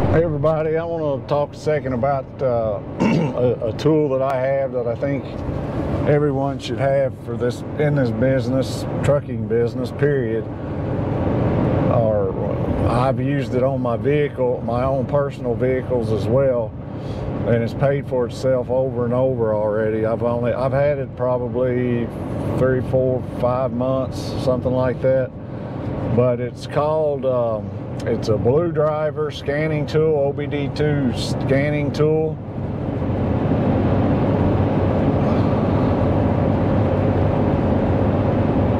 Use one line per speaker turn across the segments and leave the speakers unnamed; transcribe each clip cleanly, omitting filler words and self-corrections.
Hey everybody, I want to talk a second about a tool that I have that I think everyone should have for this in this business, trucking business, period. Or I've used it on my vehicle, my own personal vehicles as well, and it's paid for itself over and over already. I've had it probably 3, 4, 5 months, something like that. But it's called it's a BlueDriver scanning tool, OBD2 scanning tool.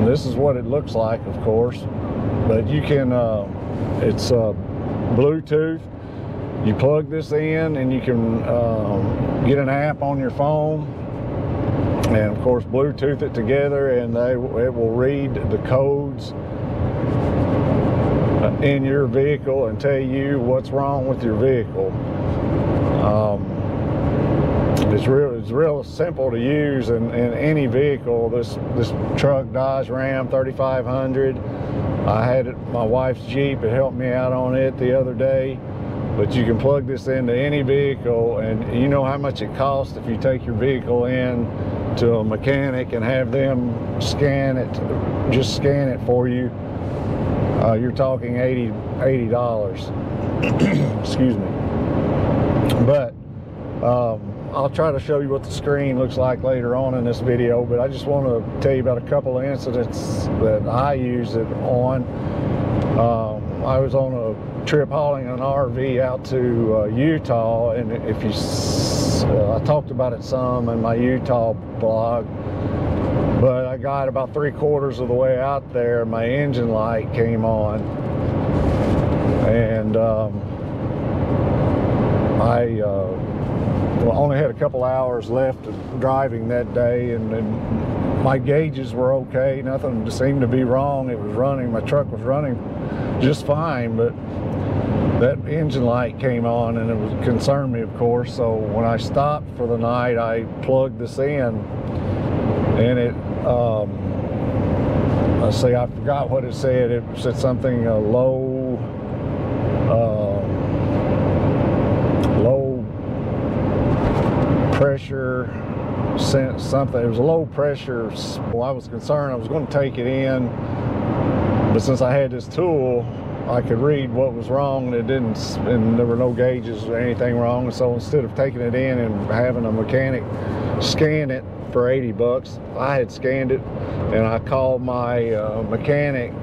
This is what it looks like, of course, but you can, it's Bluetooth. You plug this in and you can get an app on your phone and of course Bluetooth it together, and it will read the codes in your vehicle and tell you what's wrong with your vehicle. It's real simple to use in any vehicle. This truck, Dodge Ram 3500. I had it, my wife's Jeep. It helped me out on it the other day. But you can plug this into any vehicle, and you know how much it costs if you take your vehicle in to a mechanic and have them scan it, just scan it for you. You're talking $80. Excuse me. But I'll try to show you what the screen looks like later on in this video, but I just want to tell you about a couple of incidents that I used it on. I was on a trip hauling an RV out to Utah, and if you I talked about it some in my Utah blog. But I got about 3/4 of the way out there, my engine light came on, and I only had a couple hours left of driving that day, and my gauges were okay. Nothing seemed to be wrong. It was running. My truck was running just fine, but that engine light came on, and it concerned me, of course. So when I stopped for the night, I plugged this in, and it let's see, I forgot what it said. It said something low pressure, something. It was a low pressure. Well, I was concerned. I was going to take it in, but since I had this tool, I could read what was wrong, and it didn't, and there were no gauges or anything wrong. And so instead of taking it in and having a mechanic scan it for 80 bucks, I had scanned it, and I called my mechanic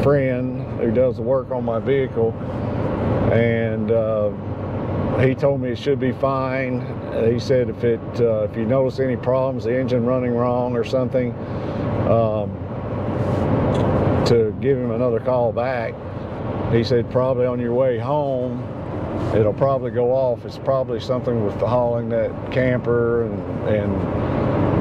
friend who does the work on my vehicle, and he told me it should be fine. He said if you notice any problems, the engine running wrong or something, to give him another call back. He said probably on your way home it'll probably go off. It's probably something with the hauling that camper and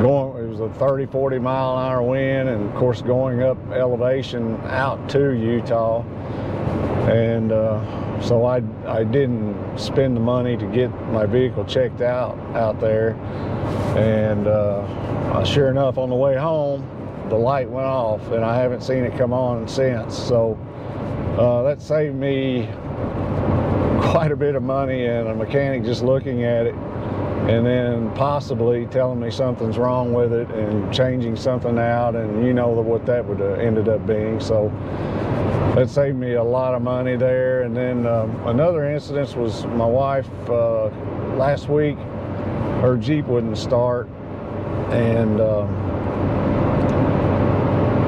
going. It was a 30-40 mile an hour wind, and of course going up elevation out to Utah, and so I didn't spend the money to get my vehicle checked out there, and sure enough, on the way home the light went off, and I haven't seen it come on since. So that saved me quite a bit of money, and a mechanic just looking at it and then possibly telling me something's wrong with it and changing something out, and you know what that would have ended up being. So that saved me a lot of money there. And then another incident was my wife last week, her Jeep wouldn't start, and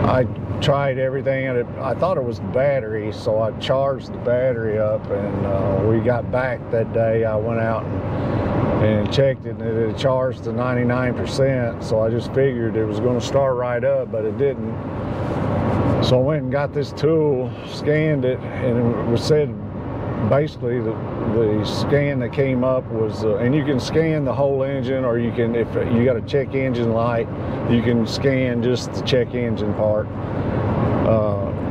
I tried everything, and I thought it was the battery, so I charged the battery up, and we got back that day. I went out and checked it, and it had charged to 99%, so I just figured it was going to start right up, but it didn't. So I went and got this tool, scanned it, and it was said basically the scan that came up was, and you can scan the whole engine, or you can, if you got a check engine light, you can scan just the check engine part,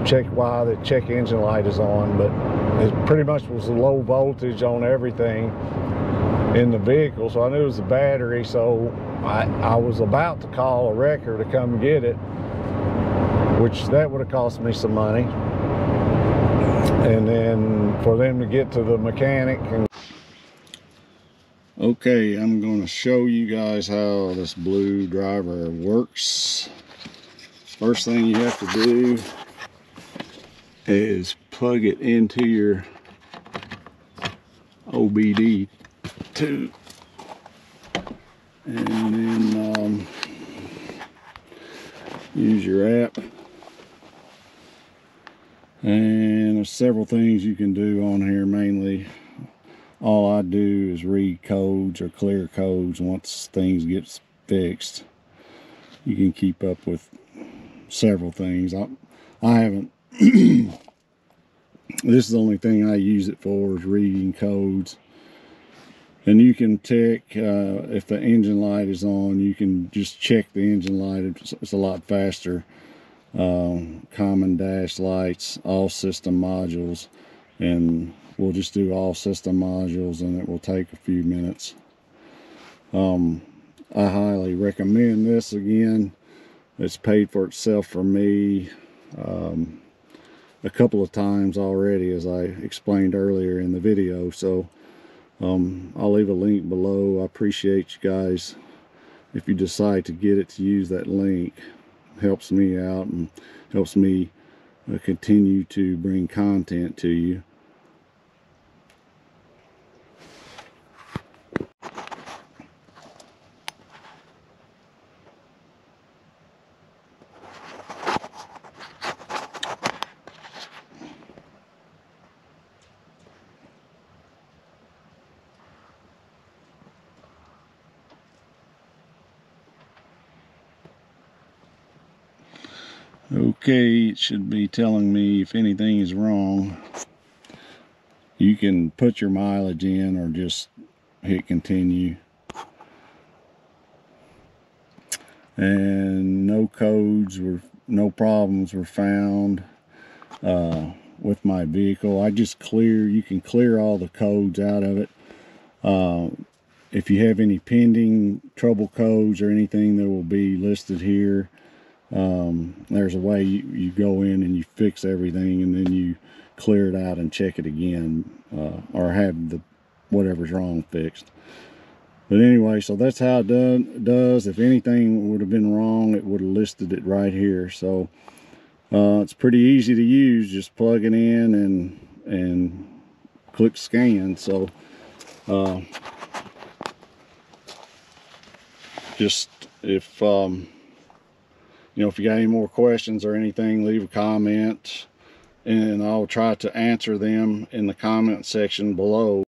check why the check engine light is on. But it pretty much was a low voltage on everything in the vehicle, so I knew it was the battery. So I was about to call a wrecker to come get it, which that would have cost me some money. and then for them to get to the mechanic. Okay, I'm going to show you guys how this BlueDriver works. First thing you have to do is plug it into your OBD2, and then use your app. And there's several things you can do on here. Mainly all I do is read codes or clear codes. Once things get fixed, you can keep up with several things. I haven't this is the only thing I use it for, is reading codes. And you can check if the engine light is on. You can just check the engine light. It's a lot faster. Common dash lights, all system modules, and we'll just do all system modules, and it will take a few minutes. I highly recommend this. Again, it's paid for itself for me a couple of times already, as I explained earlier in the video. So I'll leave a link below. I appreciate you guys if you decide to get it, to use that link. It helps me out and helps me continue to bring content to you. Okay, it should be telling me if anything is wrong. You can put your mileage in or just hit continue. And no problems were found with my vehicle. You can clear all the codes out of it. If you have any pending trouble codes or anything, they will be listed here. There's a way you go in and you fix everything, and then you clear it out and check it again, or have the whatever's wrong fixed. But anyway, so that's how it does. If anything would have been wrong, it would have listed it right here. So it's pretty easy to use. Just plug it in and click scan. So just if you know, if you got any more questions or anything, leave a comment, and I'll try to answer them in the comment section below.